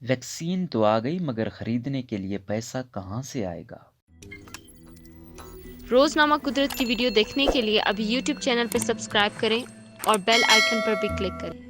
Vaccine تو آ گئی مگر خریدنے کے لیے پیسہ کہاں سے آئے گا؟ روزنامہ قدرت کی ویڈیو دیکھنے کے لیے ابھی یوٹیوب چینل پر سبسکرائب کریں اور بیل آئیکن پر بھی کلک کریں۔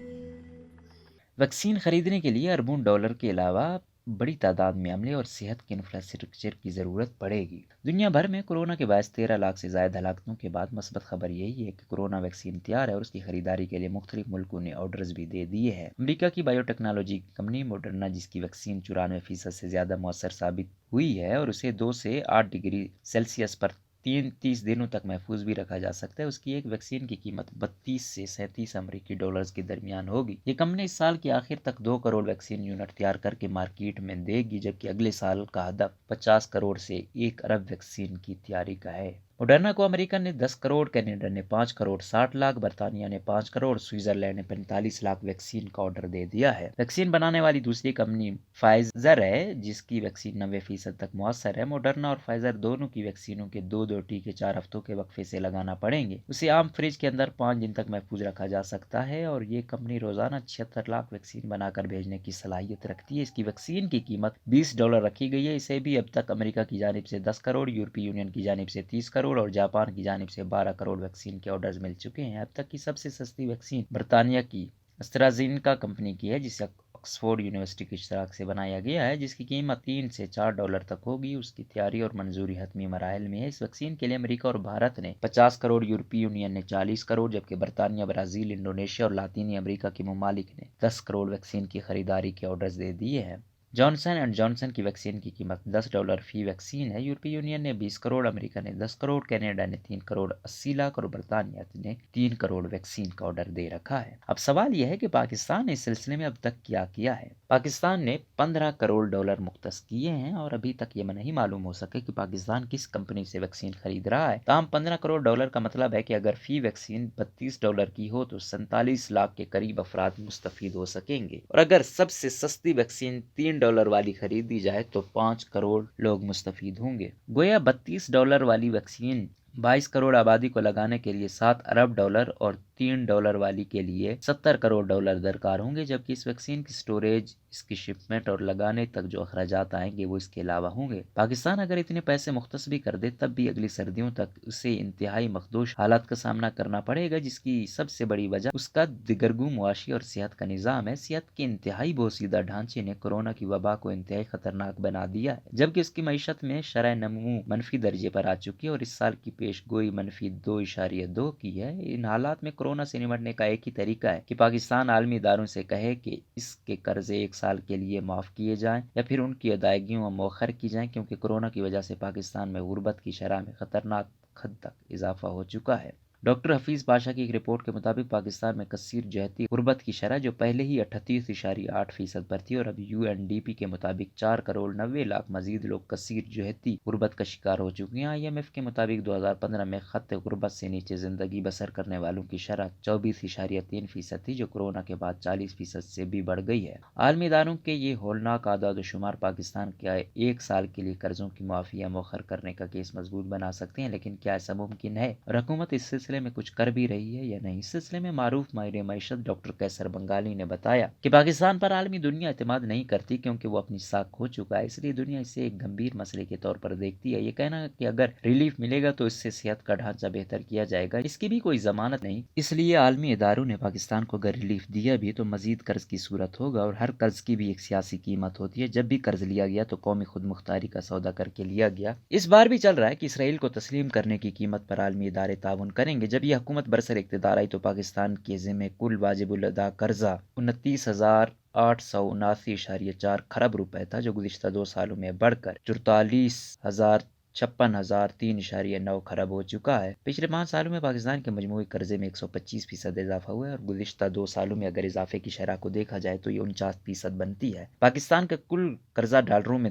ویکسین خریدنے کے لیے اربوں ڈالر کے علاوہ بڑی تعداد میں عملے اور صحت کے انفراسٹرکچر کی ضرورت پڑے گی۔ دنیا بھر میں کورونا کے باعث 13 لاکھ سے زائد ہلاکتوں کے بعد مثبت خبر یہی ہے کہ کورونا ویکسین تیار ہے اور اس کی خریداری کے لیے مختلف ملکوں نے آرڈرز بھی دے دیے ہیں۔ امریکہ کی بائیو ٹیکنالوجی کمپنی موڈرنا، جس کی ویکسین 94% سے زیادہ مؤثر ثابت ہوئی ہے اور اسے 2 سے 8 ڈگری سیلسیس پر 30 دنوں تک محفوظ بھی رکھا جا سکتا ہے، اس کی ایک ویکسین کی قیمت 32 سے 37 امریکی ڈالرز کے درمیان ہوگی۔ یہ کمپنی اس سال کے آخر تک 2 کروڑ ویکسین یونٹ تیار کر کے مارکیٹ میں دے گی، جبکہ اگلے سال کا ہدف 50 کروڑ سے 1 ارب ویکسین کی تیاری کا ہے۔ موڈرنا کو امریکہ نے 10 کروڑ، کینیڈا نے 5 کروڑ 60 لاکھ، برطانیہ نے 5 کروڑ، سوئٹزرلینڈ نے 45 لاکھ ویکسین کا آرڈر دے دیا ہے۔ ویکسین بنانے والی دوسری کمپنی فائزر ہے، جس کی ویکسین 90% تک مؤثر ہے۔ موڈرنا اور فائزر دونوں کی ویکسینوں کے دو ٹیکے 4 ہفتوں کے وقفے سے لگانا پڑیں گے۔ اسے عام فریج کے اندر 5 دن تک محفوظ رکھا جا سکتا ہے اور یہ کمپنی روزانہ 76 لاکھ ویکسین بنا کر بھیجنے کی صلاحیت رکھتی ہے۔ اس کی ویکسین کی قیمت $20 رکھی گئی ہے۔ اسے بھی اب تک امریکہ کی جانب سے 10 کروڑ، یورپی یونین کی جانب سے 30 کروڑ اور جاپان کی جانب سے 12 کروڑ ویکسین کے آرڈرز مل چکے ہیں۔ اب تک کی سب سے سستی ویکسین برطانیہ کی اسٹرازینیکا کمپنی کی ہے، جسے آکسفورڈ یونیورسٹی کے اشتراک سے بنایا گیا ہے، جس کی قیمت $3 سے $4 تک ہوگی۔ اس کی تیاری اور منظوری حتمی مراحل میں ہے۔ اس ویکسین کے لیے امریکہ اور بھارت نے 50 کروڑ، یورپی یونین نے 40 کروڑ، جبکہ برطانیہ، برازیل، انڈونیشیا اور لاطینی امریکہ کے ممالک نے 10 کروڑ ویکسین کی خریداری کے آرڈرز دے دیے ہیں۔ جانسن اینڈ جانسن کی ویکسین کی قیمت $10 فی ویکسین ہے۔ یورپی یونین نے 20 کروڑ، امریکہ نے 10 کروڑ، کینیڈا نے 3 کروڑ 80 لاکھ اور برطانیہ نے 3 کروڑ ویکسین کا آرڈر دے رکھا ہے۔ اب سوال یہ ہے کہ پاکستان نے اس سلسلے میں اب تک کیا ہے۔ پاکستان نے $15 کروڑ مختص کیے ہیں اور ابھی تک یہ نہیں معلوم ہو سکے کہ پاکستان کس کمپنی سے ویکسین خرید رہا ہے۔ تاہم $15 کروڑ کا مطلب ہے کہ اگر فی ویکسین $32 کی ہو تو 47 لاکھ کے قریب افراد مستفید ہو سکیں گے، اور اگر سب سے سستی ویکسین $3 والی خریدی جائے تو 5 کروڑ لوگ مستفید ہوں گے۔ گویا $32 والی ویکسین 22 کروڑ آبادی کو لگانے کے لیے $7 ارب اور $3 والی کے لیے $70 کروڑ درکار ہوں گے، جبکہ اس ویکسین کی سٹوریج، اس کی شپمنٹ اور لگانے تک جو اخراجات آئیں گے وہ اس کے علاوہ ہوں گے۔ پاکستان اگر اتنے پیسے مختص بھی کر دے تب بھی اگلی سردیوں تک اسے انتہائی مخدوش حالات کا سامنا کرنا پڑے گا، جس کی سب سے بڑی وجہ اس کا دگرگوں معاشی اور صحت کا نظام ہے۔ صحت کے انتہائی بوسیدہ ڈھانچے نے کورونا کی وبا کو انتہائی خطرناک بنا دیا ہے، جبکہ اس کی معیشت میں شرح نمو منفی درجے پر آ چکی ہے اور اس سال کی پیش گوئی -2.2 کی ہے۔ ان حالات میں کورونا سے نمٹنے کا ایک ہی طریقہ ہے کہ پاکستان عالمی اداروں سے کہے کہ اس کے قرضے 1 سال کے لیے معاف کیے جائیں یا پھر ان کی ادائیگیوں مؤخر کی جائیں، کیونکہ کورونا کی وجہ سے پاکستان میں غربت کی شرح میں خطرناک حد تک اضافہ ہو چکا ہے۔ ڈاکٹر حفیظ پاشا کی ایک رپورٹ کے مطابق پاکستان میں کثیر جہتی غربت کی شرح جو پہلے ہی 38.8% پر تھی، اور اب UNDP کے مطابق 4 کروڑ 90 لاکھ مزید لوگ کثیر جہتی غربت کا شکار ہو چکے ہیں۔ IMF کے مطابق 2015 میں خط غربت سے نیچے زندگی بسر کرنے والوں کی شرح 24.3% تھی، جو کورونا کے بعد 40% سے بھی بڑھ گئی ہے۔ عالمی اداروں کے یہ ہولناک اعداد و شمار پاکستان کے 1 سال کے لیے قرضوں کی معافی یا مؤخر کرنے کا کیس مضبوط بنا سکتے ہیں، لیکن کیا ایسا ممکن ہے اور حکومت اس سلسلے میں کچھ کر بھی رہی ہے یا نہیں؟ اس سلسلے میں معروف ماہر معیشت ڈاکٹر قیصر بنگالی نے بتایا کہ پاکستان پر عالمی دنیا اعتماد نہیں کرتی کیونکہ وہ اپنی ساکھ کھو چکا ہے، اس لیے دنیا اسے ایک گمبھیر مسئلے کے طور پر دیکھتی ہے۔ یہ کہنا کہ اگر ریلیف ملے گا تو اس سے صحت کا ڈھانچہ بہتر کیا جائے گا، اس کی بھی کوئی ضمانت نہیں۔ اس لیے عالمی اداروں نے پاکستان کو اگر ریلیف دیا بھی تو مزید قرض کی صورت ہوگا، اور ہر قرض کی بھی ایک سیاسی قیمت ہوتی ہے۔ جب بھی قرض لیا گیا تو قومی خود مختاری کا سودا کر کے لیا گیا۔ اس بار بھی چل رہا ہے کہ اسرائیل کو تسلیم کرنے کی قیمت پر عالمی ادارے تعاون کریں گے۔ جب یہ حکومت برسر اقتدار آئی تو پاکستان کے ذمہ کل واجب الادا قرضہ 29,879.4 کھرب روپے تھا، جو گزشتہ 2 سالوں میں بڑھ کر 44,056,003.9 کھرب ہو چکا ہے۔ پچھلے 5 سالوں میں پاکستان کے مجموعی قرضے میں 125% اضافہ ہوا ہے، اور گزشتہ 2 سالوں میں اگر اضافے کی شرح کو دیکھا جائے تو یہ 49% بنتی ہے۔ پاکستان کا کل قرضہ ڈالروں میں